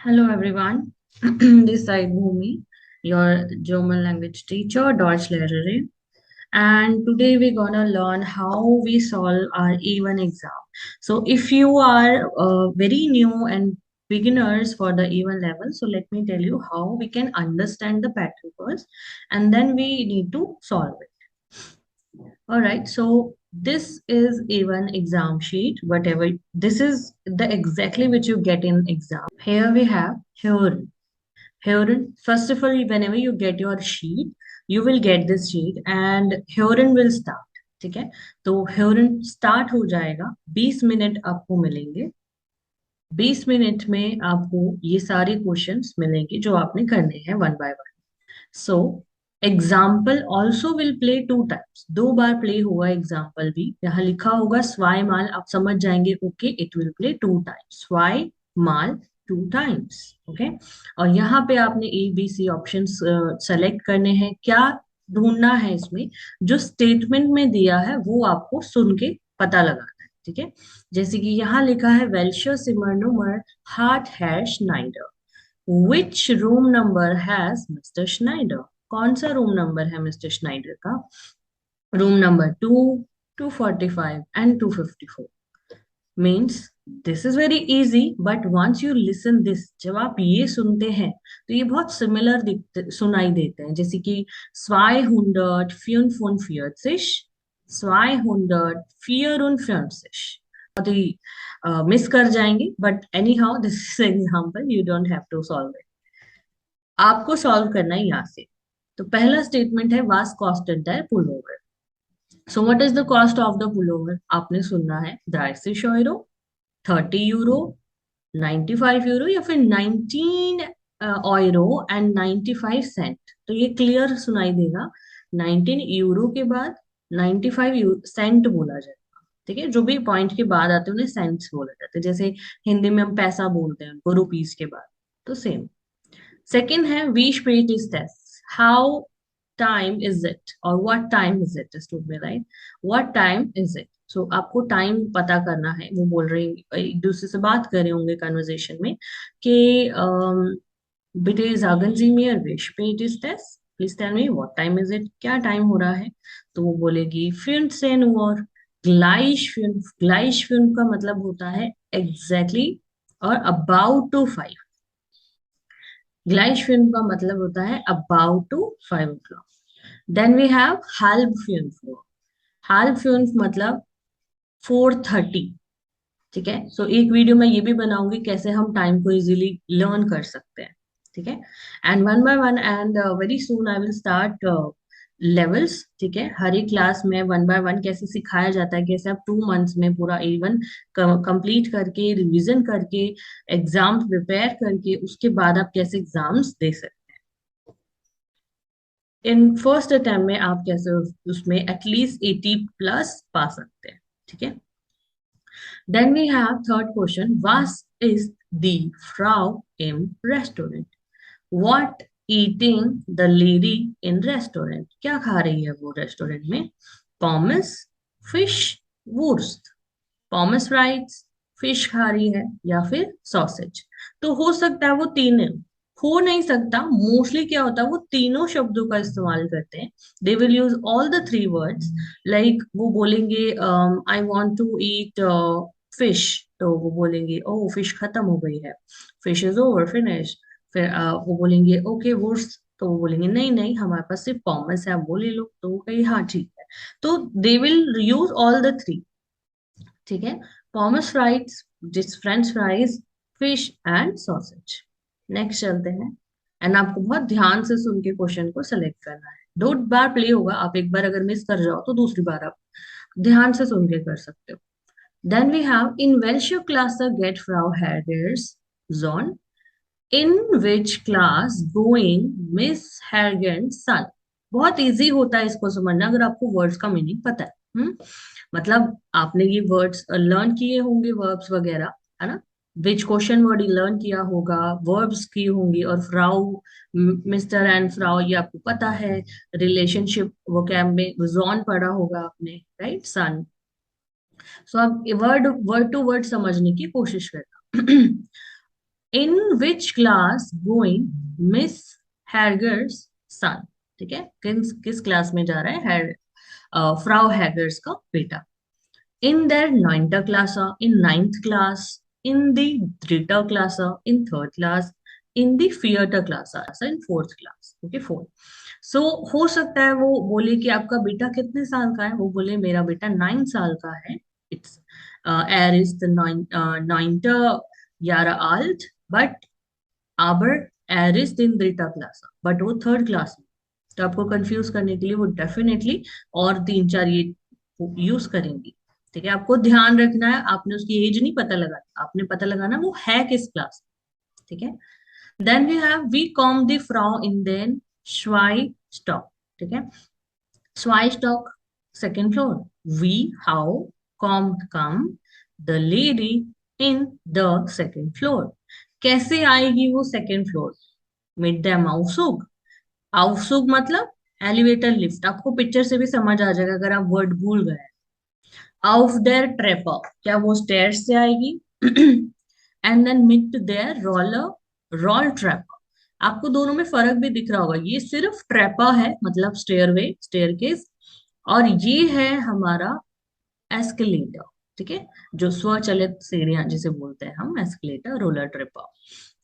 Hello everyone, this side Bhumi, your German language teacher, Deutschlehrerin, and today we're gonna learn how we solve our A1 exam. So if you are very new and beginners for the A1 level, so let me tell you how we can understand the pattern first, and then we need to solve it. All right, so this is A1 exam sheet, whatever. This is the exactly which you get in exam. Here we have theory. Herein, first of all, whenever you get your sheet, you will get this sheet and herein will start. ठीक है, तो herein start हो जाएगा, 20 minute आपको मिलेंगे। 20 minute में आपको ये सारे क्वेश्चंस मिलेंगे जो आपने करने हैं one by one. So example also will play two times, दो बार प्ले होगा एग्जाम्पल भी। यहाँ लिखा होगा स्वाई माल, आप समझ जाएंगे okay it will play two times, स्वाई माल टू टाइम्स। ओके, और यहाँ पे आपने A B C option select करने हैं। क्या ढूंढना है इसमें, जो स्टेटमेंट में दिया है वो आपको सुन के पता लगाना है। ठीक है, जैसे कि यहाँ लिखा है वेल्शर सिमर नुमर हार्ट हैर Schneider, which room number has Mister Schneider. कौन सा रूम नंबर है मिस्टर स्नाइडर का? Room number 2, 245 and 254। Means this is very easy, but once you listen this, जब आप ये सुनते हैं तो ये बहुत सिमिलर दिखते सुनाई देते हैं, जैसे कि स्वाई हुंडर्ट फ्यून फुन फियर्सिश, स्वाई हुंडर्ट फियर उन फियर्सिश। बहुत ही मिस कर जाएंगे, but anyhow this is example, you don't have to solve it. आपको सॉल्व करना है यहाँ से। तो पहला स्टेटमेंट है was costed the pullover. So what is the cost of the pullover? आपने सुनना है 30 यूरो, 30 यूरो, 95 यूरो, या फिर 19 यूरो एंड 95 सेंट। तो ये क्लियर सुनाई देगा, 19 यूरो के बाद 95 सेंट बोला जाएगा। ठीक है, जो भी पॉइंट के बाद आते हैं उन्हें सेंट्स बोला जाता है, जैसे हिंदी में हम पैसा बोलते हैं उनको रुपीस के बाद, तो सेम। सेकेंड है वी स्पेट इज टेस्ट, हाउ टाइम इज इट, और what time is it, to be right, what time is it. So आपको टाइम पता करना है। वो बोल रहे हैं, एक दूसरे से बात कर रहे होंगे कन्वर्सेशन में कि बिटे sagen Sie mir wie spät ist es, please tell me what time is it, क्या टाइम हो रहा है? तो वो बोलेगी 15 Uhr, ग्लाइश फिल्म का मतलब होता है एग्जैक्टली और अबाउट टू 5। ग्लाइश फिल्म का मतलब होता है about two 5 o'clock। Then we have हाल्ब फिल्म। हाल्ब फिल्म मतलब 4:30। ठीक है, सो एक वीडियो में ये भी बनाऊंगी कैसे हम टाइम को इजीली लर्न कर सकते हैं। ठीक है, and one by one and very soon I will start levels. ठीक है, हर एक क्लास में वन बाय वन कैसे सिखाया जाता है, कैसे आप 2 मंथ्स में पूरा A1 कंप्लीट करके, रिवीजन करके, एग्जाम्स प्रिपेयर करके, उसके बाद आप कैसे एग्जाम्स दे सकते हैं। इन फर्स्ट अटेम्प्ट में आप कैसे उसमें एटलीस्ट 80+ पा सकते हैं। ठीक है, then we have third question. Was is the Frau im Restaurant? What eating the lady in restaurant? क्या खा रही है वो रेस्टोरेंट में? Pommes, fish, wurst. Pommes fries, fish खा रही है, या फिर सॉसेज। तो हो सकता है वो तीनों, हो नहीं सकता। मोस्टली क्या होता है, वो तीनों शब्दों का इस्तेमाल करते हैं। They will use all the three words. Like वो बोलेंगे I want to eat fish, तो वो बोलेंगे ओह फिश खत्म हो गई है, फिश इज ओवर फिनिश। फिर वो बोलेंगे ओके वुर्स, तो वो बोलेंगे नहीं नहीं हमारे पास सिर्फ पॉमस है, आप वो ले लो, तो वो कही हाँ ठीक है। तो दे will use all the three. ठीक है, पॉमस फ्राइज, जिस French fries, fish and sausage. Next चलते हैं, एंड आपको बहुत ध्यान से सुन के क्वेश्चन को सेलेक्ट करना है। 2 बार प्ले होगा, आप एक बार अगर मिस कर जाओ तो दूसरी बार आप ध्यान से सुन के कर सकते हो। Then we have in welche Klasse geht Frau Hergers Sohn? In which class going miss Hergens son? बहुत इजी होता है इसको समझना अगर आपको वर्ड्स का मीनिंग पता है। मतलब आपने ये वर्ड्स लर्न किए होंगे, वर्ब्स वगैरह, है ना? विच क्वेश्चन वर्ड लर्न किया होगा, वर्ब्स की होंगी, और फ्राउ, मिस्टर एंड फ्राउ ये आपको पता है। रिलेशनशिप वोकैब में जॉन पढ़ा होगा आपने, राइट, सन। सो आप वर्ड वर्ड टू वर्ड समझने की कोशिश करना। इन विच क्लास गोइंग मिस हैगर्स सन। ठीक है, किस किस क्लास में जा रहा है फ्राउ हैगर्स का बेटा। In their ninth class, in ninth class, in the dritter class, in third class, in the theater class, in fourth class. Okay, four. So हो सकता है वो बोले कि आपका बेटा कितने साल का है, वो बोले मेरा बेटा 9 साल का है। It's er ist neunte Jahre alt, but aber er ist in dritter class, but वो थर्ड क्लास में। तो आपको कंफ्यूज करने के लिए वो डेफिनेटली और तीन चार ये यूज करेंगी। ठीक है, आपको ध्यान रखना है, आपने उसकी एज नहीं पता लगाना, आपने पता लगाना वो है किस क्लास। ठीक है, देन वी हैव वी कॉम द फ्रॉ इन देन श्वाई स्टॉक। ठीक है, श्वाई स्टॉक सेकेंड फ्लोर। वी हाउ कॉम come the lady in the second floor. कैसे आएगी वो सेकेंड फ्लोर? मिड द Aufzug। Aufzug मतलब एलिवेटर लिफ्ट, आपको पिक्चर से भी समझ आ जाएगा अगर आप वर्ड भूल गए। Auf der Treppe, क्या वो स्टेयर्स से आएगी? एंड देन मिट देयर रोलर रोल ट्रैप। आपको दोनों में फर्क भी दिख रहा होगा, ये सिर्फ ट्रैपा है मतलब स्टेयरवे स्टेयरकेस, और ये है हमारा एस्केलेटर। ठीक है, जो स्वचालित सीढ़ियां जिसे बोलते हैं हम, एस्केलेटर, रोलर ट्रिपर।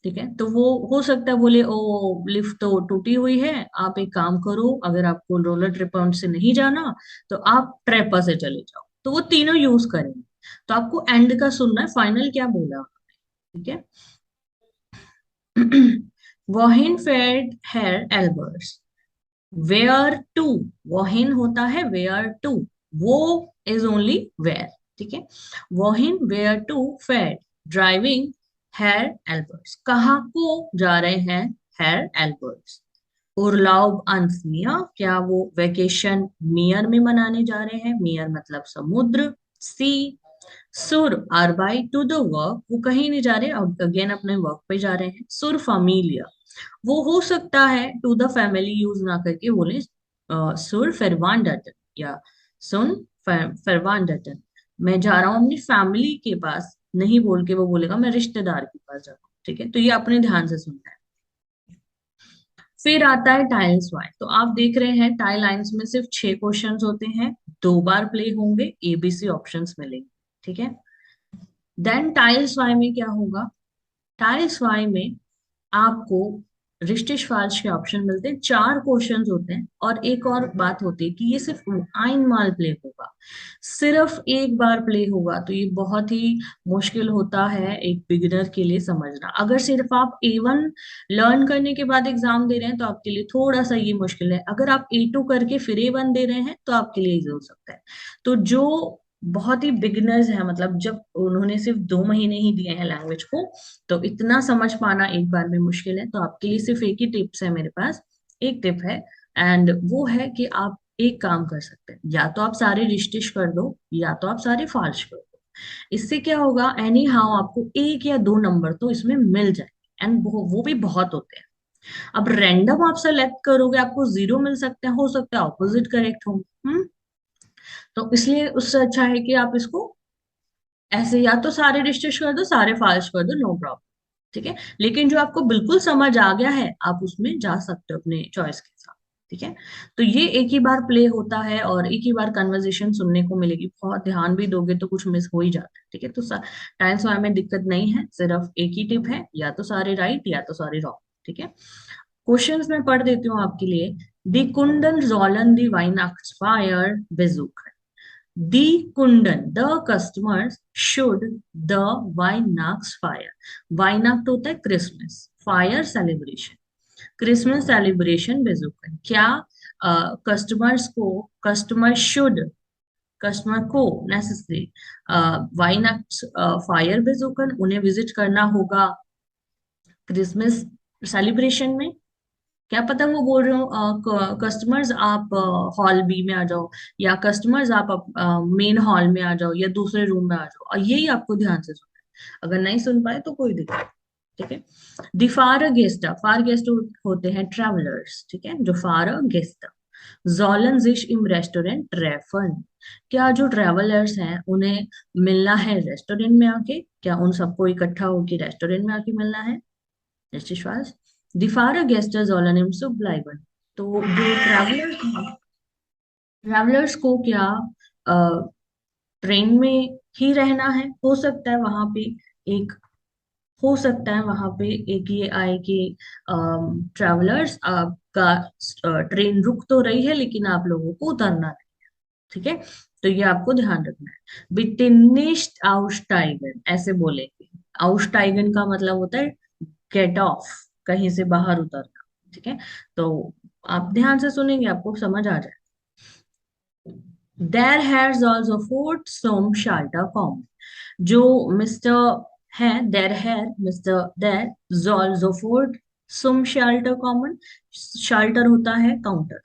ठीक है, तो वो हो सकता है बोले ओ लिफ्ट तो टूटी हुई है, आप एक काम करो, अगर आपको रोलर ट्रिपर से नहीं जाना तो आप ट्रेपर से चले जाओ। तो वो तीनों यूज करेंगे। तो आपको एंड का सुनना है, फाइनल क्या बोला। ठीक है, वॉहिन फेड हेयर एल्बर्स वेयर टू। वॉहिन होता है वेयर टू, वो इज ओनली वेयर। ठीक है, वॉहिन वेयर टू फेड ड्राइविंग हेयर एल्बर्ट्स। कहाँ को जा रहे हैं हेयर एल्बर्ट्स? उर्लाub ans Meer, क्या वो वेकेशन मियर में मनाने जा रहे हैं? मियर मतलब समुद्र, सी। सुर आरबाई टू द वर्क, वो कहीं नहीं जा रहे, अब अगेन अपने वर्क पे जा रहे हैं। सुर फामिलिया, वो हो सकता है टू द फैमिली यूज ना करके बोले सुर फरवांडटन या सुन फरवांडटन, मैं जा रहा हूँ अपनी फैमिली के पास, नहीं बोल के वो बोलेगा मैं रिश्तेदार के पास जा रहा हूँ। ठीक है, तो ये अपने ध्यान से सुनना है। फिर आता है टाइल्स वाइन। तो आप देख रहे हैं टाइल लाइंस में सिर्फ 6 क्वेश्चंस होते हैं, 2 बार प्ले होंगे, एबीसी ऑप्शंस मिलेंगे। ठीक है, देन टाइल्स वाई में क्या होगा? टाइल्स वाई में आपको रिश्तेश फाल्स के ऑप्शन मिलते हैं, 4 क्वेश्चंस होते हैं, और एक और बात होती है कि ये सिर्फ आइन माल प्ले होगा, सिर्फ एक बार प्ले होगा। तो ये बहुत ही मुश्किल होता है एक बिगिनर के लिए समझना। अगर सिर्फ आप A1 लर्न करने के बाद एग्जाम दे रहे हैं तो आपके लिए थोड़ा सा ये मुश्किल है, अगर आप A2 करके फिर A1 दे रहे हैं तो आपके लिए इजी हो सकता है। तो जो बहुत ही बिगिनर्स है, मतलब जब उन्होंने सिर्फ 2 महीने ही दिए हैं लैंग्वेज को, तो इतना समझ पाना एक बार में मुश्किल है। तो आपके लिए सिर्फ एक ही टिप्स है मेरे पास, एक टिप है, एंड वो है कि आप एक काम कर सकते हैं, या तो आप सारे रिश्तेश कर दो या तो आप सारे फाल्स कर दो। इससे क्या होगा, एनी हाउ आपको 1 या 2 नंबर तो इसमें मिल जाए, एंड वो भी बहुत होते हैं। अब रैंडम आप सेलेक्ट करोगे आपको 0 मिल सकते हैं, हो सकता है ऑपोजिट करेक्ट हो। तो इसलिए उससे अच्छा है कि आप इसको ऐसे या तो सारे रिश्तेश कर दो सारे फाल्स कर दो, नो प्रॉब्लम। ठीक है, लेकिन जो आपको बिल्कुल समझ आ गया है आप उसमें जा सकते हो अपने चॉइस के साथ। ठीक है, तो ये एक ही बार प्ले होता है और एक ही बार कन्वर्सेशन सुनने को मिलेगी, बहुत ध्यान भी दोगे तो कुछ मिस हो ही जाता है। ठीक है, तो टाइम्स वार में दिक्कत नहीं है, सिर्फ एक ही टिप है, या तो सारे राइट या तो सारे रॉन्ग। ठीक है, क्वेश्चंस मैं पढ़ देती हूँ आपके लिए। दी कुंडन जोलन दी वाइनाक्सफायर बेजुक। The Kundan, the customers should the Weihnachts Weihnacht होता है क्रिसमस, फायर सेलिब्रेशन, क्रिसमस सेलिब्रेशन बेजुकन। क्या कस्टमर्स को, कस्टमर शुड, कस्टमर को नेसेसरी वाइनाक्ट फायर बेजुकन, उन्हें विजिट करना होगा क्रिसमस सेलिब्रेशन में। क्या पता वो बोल रहे हो कस्टमर्स आप हॉल बी में आ जाओ, या कस्टमर्स आप मेन हॉल में आ जाओ, या दूसरे रूम में आ जाओ, और यही आपको ध्यान से सुनना है। अगर नहीं सुन पाए तो कोई दिक्कत नहीं। ठीक है, दी फार गेस्ट होते हैं ट्रेवलर्स। ठीक है, जो फार guest, Sollen sich im Restaurant treffen. क्या जो ट्रेवलर्स हैं उन्हें मिलना है रेस्टोरेंट में आके, क्या उन सबको इकट्ठा होके रेस्टोरेंट में आके मिलना है? Richtig was? Die Fahrgäste sollen im Zug bleiben. तो जो ट्रैवलर्स हैं, ट्रैवलर्स को क्या ट्रेन में ही रहना है? हो सकता है वहां पे एक हो सकता है वहां पे एक ये आए कि ट्रैवलर्स आपका ट्रेन रुक तो रही है लेकिन आप लोगों को उतरना है। ठीक है, तो ये आपको ध्यान रखना है। बिtte nicht aussteigen ऐसे बोलेंगे। aussteigen का मतलब होता है गेट ऑफ, कहीं से बाहर उतरना। ठीक है, तो आप ध्यान से सुनेंगे आपको समझ आ जाए। There has also fought some shelter com. जो मिस्टर है, देर है मिस्टर देर also fought some shelter common। Shelter होता है काउंटर।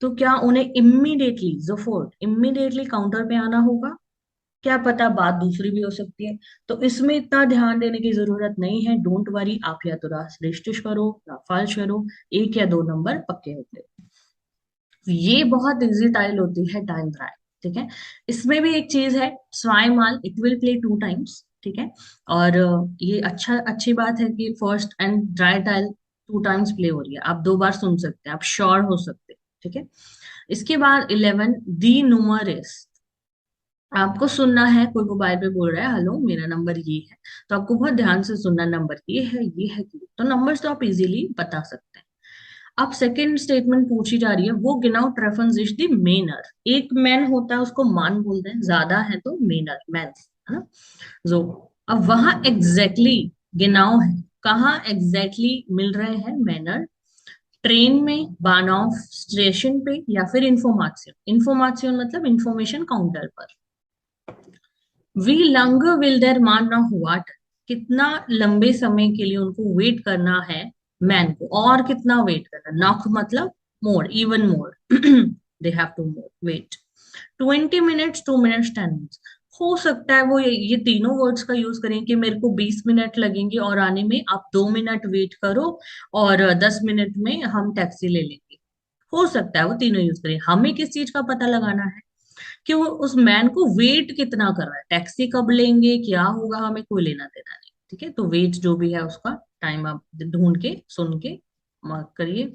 तो क्या उन्हें इमीडिएटली जोफोर्ट इमीडिएटली काउंटर पे आना होगा? क्या पता बात दूसरी भी हो सकती है, तो इसमें इतना ध्यान देने की जरूरत नहीं है। डोंट वरी, आप या तो रजिस्ट्रेशन करो या फाल्स करो, एक या दो नंबर पक्के होते हैं। ये बहुत इजी टाइल होती है टाइम ट्रायल। ठीक है, इसमें भी एक चीज है, स्वाई माल it will play two times. ठीक है, और ये अच्छी बात है कि फर्स्ट एंड ड्राई टाइल टू टाइम्स प्ले हो रही है, आप दो बार सुन सकते हैं, आप श्योर हो सकते हैं। ठीक है, इसके बाद 11 दी नुमरिस। आपको सुनना है, कोई मोबाइल पे बोल रहा है हेलो मेरा नंबर ये है, तो आपको बहुत ध्यान से सुनना, नंबर ये है कि तो नंबर्स तो आप इजीली बता सकते हैं। अब सेकंड स्टेटमेंट पूछी जा रही है, वो गिनाओ ट्रेफन इज द मेनर। एक मैन होता है उसको मान बोलते हैं, ज्यादा है तो मेनर मैन, है ना? जो अब वहां एग्जैक्टली गिनाओ है, कहाँ एग्जैक्टली मिल रहे हैं मैनर? ट्रेन में, बानॉफ स्टेशन पे, या फिर इंफॉर्मेशन। इंफॉर्मेशन मतलब इंफॉर्मेशन काउंटर पर। वी लंग विल देयर मान ना हुआ, कितना लंबे समय के लिए उनको वेट करना है मैन को, और कितना वेट करना, नॉक मतलब more, even more they have to more wait 20 minutes, 2 minutes, 10 minutes. हो सकता है वो ये तीनों वर्ड्स का यूज करें कि मेरे को 20 मिनट लगेंगे और आने में, आप 2 मिनट वेट करो और 10 मिनट में हम टैक्सी ले लेंगे। हो सकता है वो तीनों यूज करें, हमें किस चीज का पता लगाना है कि वो उस मैन को वेट कितना कर रहा है, टैक्सी कब लेंगे क्या होगा हमें कोई लेना देना नहीं। ठीक है, तो वेट जो भी है उसका टाइम आप ढूंढ के सुन के मार्क करिए।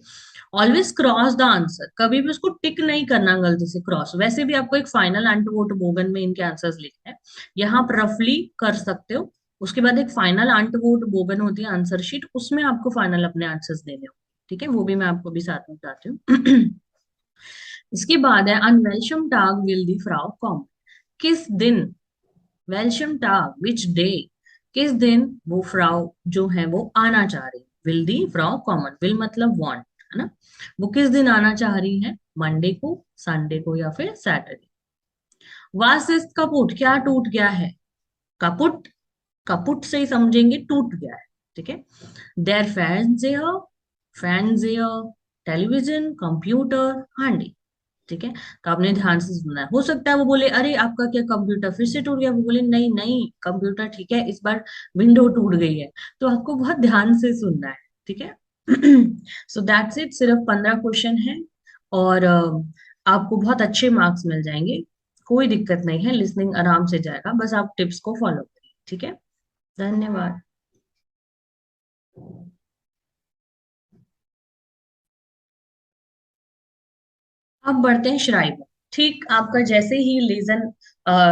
ऑलवेज क्रॉस द आंसर, कभी भी उसको टिक नहीं करना गलती से क्रॉस। वैसे भी आपको एक फाइनल आंटवोट बोगन में इनके आंसर्स लिखने हैं, यहाँ आप रफली कर सकते हो। उसके बाद एक फाइनल आंटवोट बोगन होती है आंसर शीट, उसमें आपको फाइनल अपने आंसर्स देने होंगे। ठीक है, वो भी मैं आपको भी साथ में बताती हूँ। इसके बाद है अन वेलशम टाग विल दी फ्राउ कॉम। किस दिन, वेलशम टाग विच डे, किस दिन वो फ्राउ जो है वो आना चाह रही, will the Frau common, will मतलब वांट, है ना? वो किस दिन आना चाह रही है, मंडे को, संडे को, या फिर सैटरडे। वास इज कपुट, क्या टूट गया है? कपुट, कपुट से ही समझेंगे टूट गया है। ठीक है, देयर फैंस टेलीविजन, कंप्यूटर, हांडी। ठीक है, तो आपने ध्यान से सुनना है। हो सकता है वो बोले अरे आपका क्या कंप्यूटर फिर से टूट गया, वो बोले नहीं नहीं कंप्यूटर ठीक है, इस बार विंडो टूट गई है। तो आपको बहुत ध्यान से सुनना है। ठीक है, सो दैट्स इट, सिर्फ 15 क्वेश्चन है और आपको बहुत अच्छे मार्क्स मिल जाएंगे। कोई दिक्कत नहीं है, लिसनिंग आराम से जाएगा, बस आप टिप्स को फॉलो करिए। ठीक है, धन्यवाद। अब बढ़ते हैं श्राइब। ठीक आपका जैसे ही लेसन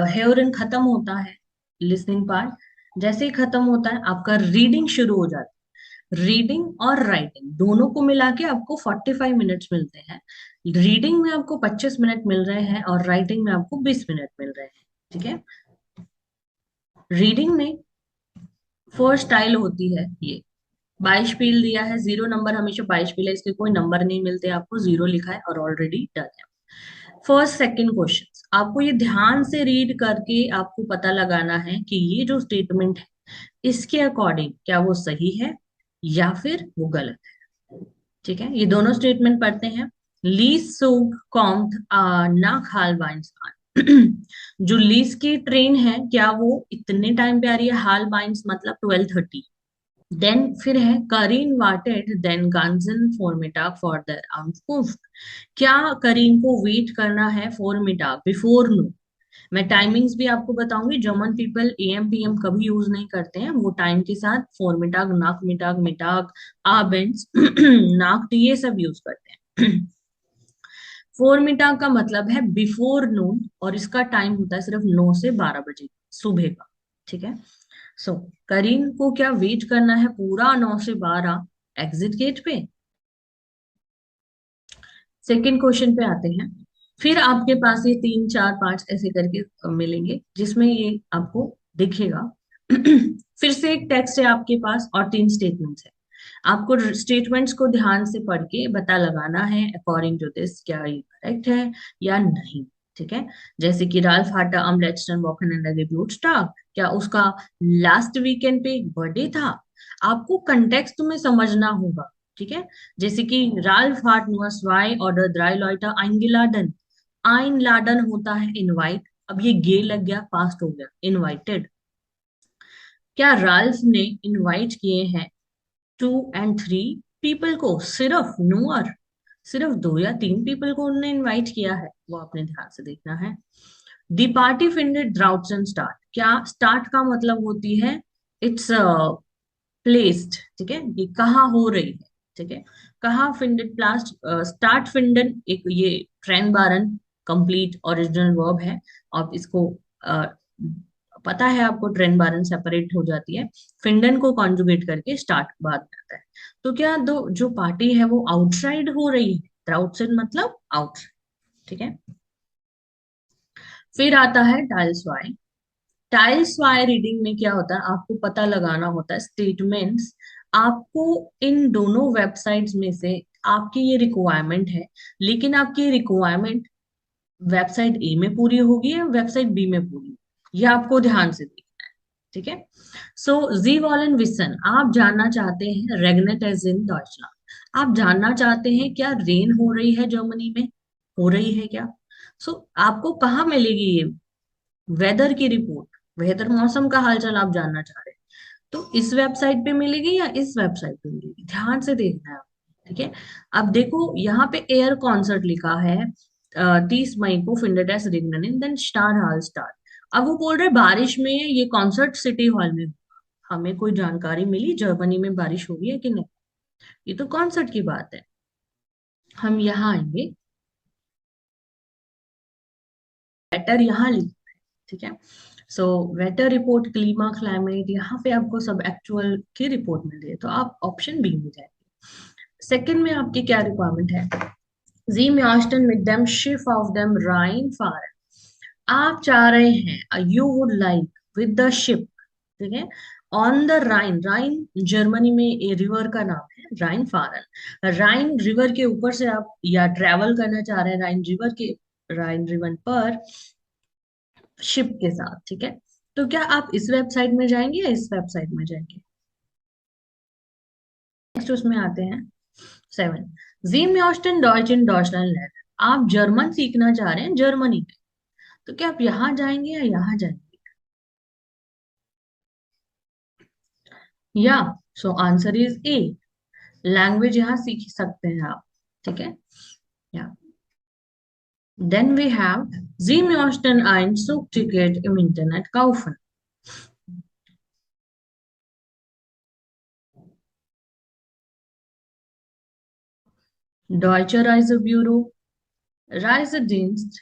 हेयरिंग खत्म होता है, लिसनिंग पार्ट जैसे ही खत्म होता है, आपका रीडिंग शुरू हो जाता है। रीडिंग और राइटिंग दोनों को मिला के आपको 45 मिनट्स मिलते हैं। रीडिंग में आपको 25 मिनट मिल रहे हैं और राइटिंग में आपको 20 मिनट मिल रहे हैं। ठीक है, रीडिंग में फर्स्ट टाइल होती है ये, 22 दिया है, 0 नंबर, हमेशा 22 है, इसके कोई नंबर नहीं मिलते, आपको 0 लिखा है और ऑलरेडी डन है। फर्स्ट सेकंड क्वेश्चन आपको ये ध्यान से रीड करके आपको पता लगाना है कि ये जो स्टेटमेंट है इसके अकॉर्डिंग क्या वो सही है या फिर वो गलत है। ठीक है, ये दोनों स्टेटमेंट पढ़ते हैं। लीज सोग कॉम्ट ना हाल बाइंस जो लीज की ट्रेन है क्या वो इतने टाइम पे आ रही है, हाल बाइंस मतलब 12:30। देन फिर है करीन वाटेड देन गांजन फॉर मिटाक फॉर देयर आउटपुट। क्या करीन को वेट करना है फॉर मिटाक बिफोर नून। मैं टाइमिंग्स भी आपको बताऊंगी। जर्मन पीपल एएम पीएम कभी यूज नहीं करते हैं, वो टाइम के साथ फॉर मिटाक, नाक मिटाक, मिटाक, आबेंस नाक ये सब यूज करते हैं। फोर मिटाक का मतलब है बिफोर नून, और इसका टाइम होता है सिर्फ 9 से 12 बजे सुबह का। ठीक है। सो करीन को क्या वेट करना है पूरा 9 से 12 एग्जिट गेट पे। सेकेंड क्वेश्चन पे आते हैं। फिर आपके पास ये 3 4 5 ऐसे करके मिलेंगे जिसमें ये आपको दिखेगा। फिर से एक टेक्स्ट है आपके पास और 3 स्टेटमेंट्स है। आपको स्टेटमेंट्स को ध्यान से पढ़ के पता लगाना है अकॉर्डिंग टू दिस क्या ये करेक्ट है या नहीं। ठीक है। जैसे कि Ralph Hata am letzten Wochenende Geburtstag, क्या उसका लास्ट वीकेंड पे एक बर्थडे था। आपको कंटेक्स्ट में समझना होगा। ठीक है। जैसे कि राल्फ हाट nur zwei oder drei Leute eingeladen, einladen होता है इनवाइट, अब ये गे लग गया, पास्ट हो गया, इनवाइटेड। क्या राल्फ ने इनवाइट किए हैं 2 and 3 पीपल को, सिर्फ नुअर, सिर्फ 2 या 3 पीपल को उन्होंने इनवाइट किया है, वो आपने ध्यान से देखना है। दी पार्टी फिंडेड ड्राउट्स एंड स्टार्ट, क्या स्टार्ट का मतलब होती है इट्स प्लेस्ड। ठीक है, ये कहाँ हो रही है। ठीक है। कहाँ फिंडेड प्लास्ट स्टार्ट फिंडन, एक ये ट्रेन बारन कंप्लीट ओरिजिनल वर्ब है। आप इसको पता है आपको, ट्रेन बारन सेपरेट हो जाती है, फिंडन को कॉन्जुगेट करके स्टार्ट बाद में आता है। तो क्या दो जो पार्टी है वो आउटसाइड हो रही है, आउटसाइड मतलब आउटसाइड। ठीक है। फिर आता है टाइल्स वाई। टाइल्स वाई रीडिंग में क्या होता है, आपको पता लगाना होता है स्टेटमेंट्स। आपको इन दोनों वेबसाइट्स में से आपकी ये रिक्वायरमेंट है, लेकिन आपकी ये रिक्वायरमेंट वेबसाइट ए में पूरी होगी या वेबसाइट बी में पूरी होगी, ये आपको ध्यान से देखना है। ठीक है। सो जी वॉलन विसन, आप जानना चाहते हैं रेगनेट एज इन डॉइचलैंड, आप जानना चाहते हैं क्या रेन हो रही है जर्मनी में, हो रही है क्या। आपको कहाँ मिलेगी ये वेदर की रिपोर्ट, वेदर मौसम का हालचाल आप जानना चाह रहे हैं, तो इस वेबसाइट पे मिलेगी या इस वेबसाइट पे मिलेगी, ध्यान से देखना है आपको। ठीक है। अब देखो यहाँ पे एयर कॉन्सर्ट लिखा है 30 मई को फिंडरडेस रिंगन देन स्टार हॉल स्टार। अब वो बोल रहे बारिश में ये कॉन्सर्ट सिटी हॉल में होगा। हमें कोई जानकारी मिली जर्मनी में बारिश होगी है कि नहीं, ये तो कॉन्सर्ट की बात है। हम यहाँ आएंगे, बेटर यहाँ लिखा है। ठीक है। सो वेटर रिपोर्ट क्लीमा क्लाइमेट, यहाँ पे आपको सब एक्चुअल की रिपोर्ट मिल रही है, तो आप ऑप्शन बी में जाएंगे। सेकंड में आपकी क्या रिक्वायरमेंट है, जी म्यास्टन विद देम शिप ऑफ देम राइन फार। आप चाह रहे हैं you would like with the ship. ठीक है। On the Rhine, Rhine Germany में ए रिवर का नाम है राइन फारन। राइन रिवर के ऊपर से आप या ट्रेवल करना चाह रहे हैं राइन रिवर के, राइन रिवर पर शिप के साथ। ठीक है। तो क्या आप इस वेबसाइट में जाएंगे या इस वेबसाइट में जाएंगे। नेक्स्ट उसमें आते हैं 7, जी म्योस्टन डॉइच इन डॉइचलैंड लैंड। आप जर्मन सीखना चाह रहे हैं जर्मनी में, तो क्या आप यहाँ जाएंगे या यहाँ जाएंगे, या so answer is A, language यहाँ सीख सकते हैं आप। ठीक है। या देन वी हैव जी म्योस्टन ein Zugticket im Internet kaufen। Deutsche Reisebüro, Reisedienst,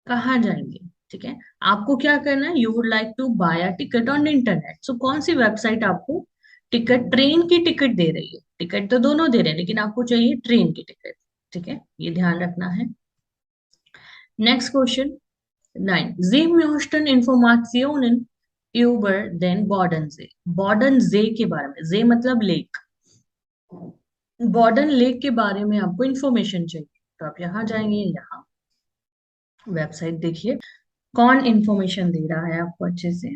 कहाँ जाएंगे। ठीक है। आपको क्या करना है, you would like to buy a ticket on internet. So कौन सी वेबसाइट आपको टिकट, ट्रेन की टिकट दे रही है, टिकट तो दोनों दे रहे हैं लेकिन आपको चाहिए ट्रेन की टिकट। ठीक है, ये ध्यान रखना है। नेक्स्ट क्वेश्चन 9, जी म्यूस्टन इंफॉर्मेशन यूबर देन बॉर्डन से। बॉर्डन जे के बारे में, जे मतलब लेक, बॉर्डन लेक के बारे में आपको इंफॉर्मेशन चाहिए, तो आप यहाँ जाएंगे, यहाँ वेबसाइट देखिए कौन इंफॉर्मेशन दे रहा है आपको अच्छे से।